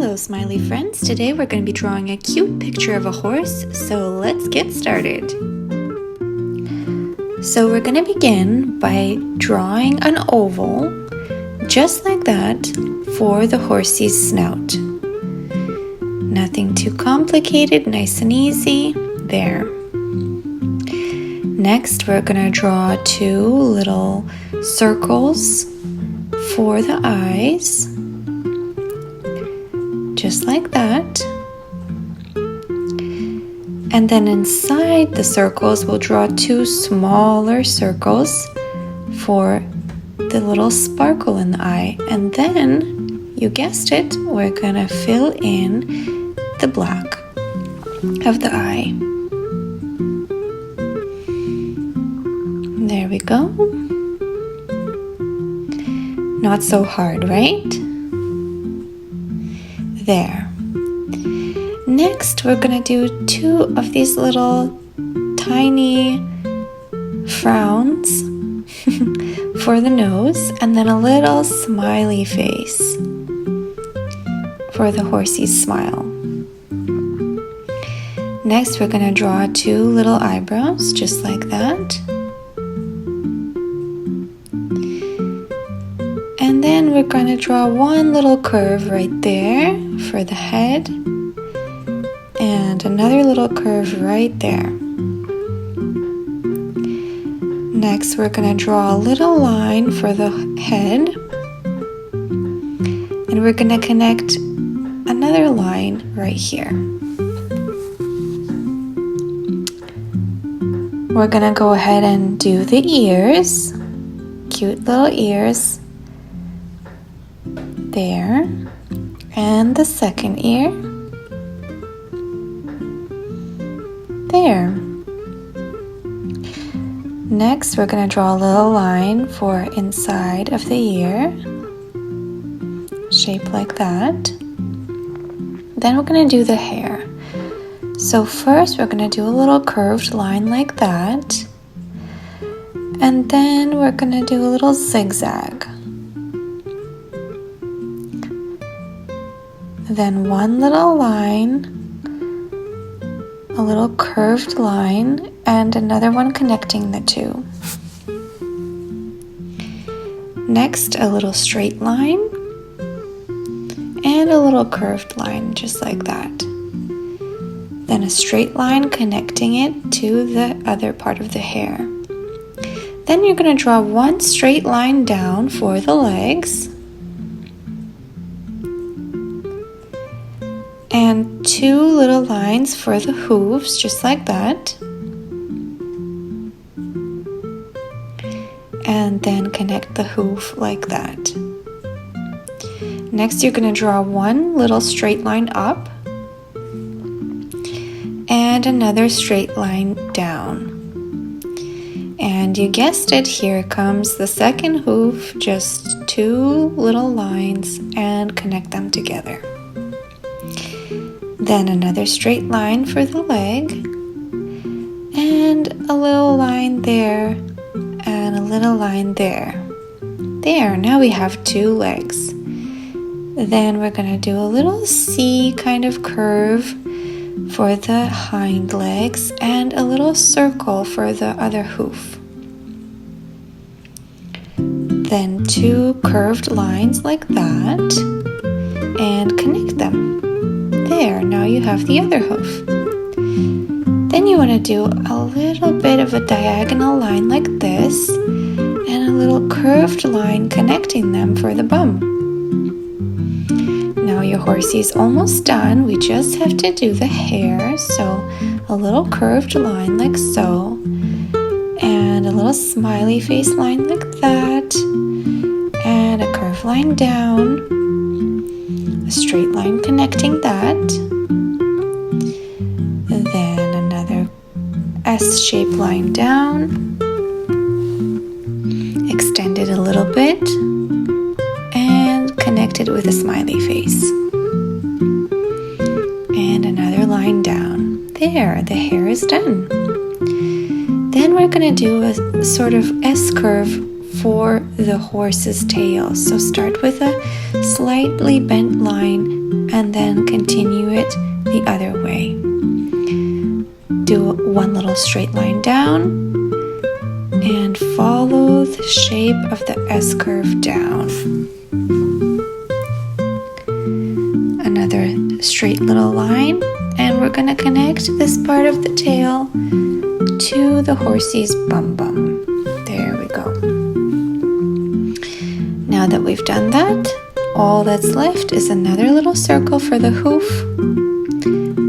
Hello smiley friends, today we're going to be drawing a cute picture of a horse, so let's get started. So we're going to begin by drawing an oval, just like that, for the horsey's snout. Nothing too complicated, nice and easy, there. Next we're going to draw two little circles for the eyes. Just like that. And then inside the circles, we'll draw two smaller circles for the little sparkle in the eye. And then, you guessed it, we're gonna fill in the black of the eye. There we go. Not so hard, right? There. Next, we're gonna do two of these little tiny frowns for the nose, and then a little smiley face for the horsey's smile. Next, we're gonna draw two little eyebrows, just like that. And then we're going to draw one little curve right there for the head, and another little curve right there. Next, we're going to draw a little line for the head, and we're going to connect another line right here. We're going to go ahead and do the ears, cute little ears. There, and the second ear, there. Next, we're going to draw a little line for inside of the ear, shape like that. Then we're going to do the hair. So first, we're going to do a little curved line like that, and then we're going to do a little zigzag. Then one little line, a little curved line, and another one connecting the two. Next, a little straight line, and a little curved line, just like that. Then a straight line connecting it to the other part of the hair. Then you're going to draw one straight line down for the legs, and two little lines for the hooves, just like that. And then connect the hoof like that. Next, you're going to draw one little straight line up and another straight line down. And you guessed it, here comes the second hoof, just two little lines, and connect them together. Then another straight line for the leg, and a little line there, and a little line there. There, now we have two legs. Then we're going to do a little C kind of curve for the hind legs, and a little circle for the other hoof. Then two curved lines like that, and connect them. There, now you have the other hoof. Then you want to do a little bit of a diagonal line like this, and a little curved line connecting them for the bum. Now your horsey's almost done, we just have to do the hair, so a little curved line like so, and a little smiley face line like that, and a curved line down, a straight line connecting that, then another S-shaped line down, extend it a little bit, and connect it with a smiley face. And another line down. There, the hair is done. Then we're going to do a sort of S-curve for the horse's tail. So start with a slightly bent line and then continue it the other way. Do one little straight line down and follow the shape of the S curve down. Another straight little line, and we're going to connect this part of the tail to the horsey's bum bum. There we go. Now that we've done that, all that's left is another little circle for the hoof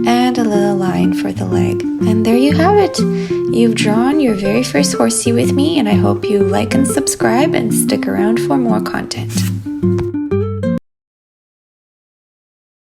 and a little line for the leg. And there you have it. You've drawn your very first horsey with me, and I hope you like and subscribe and stick around for more content.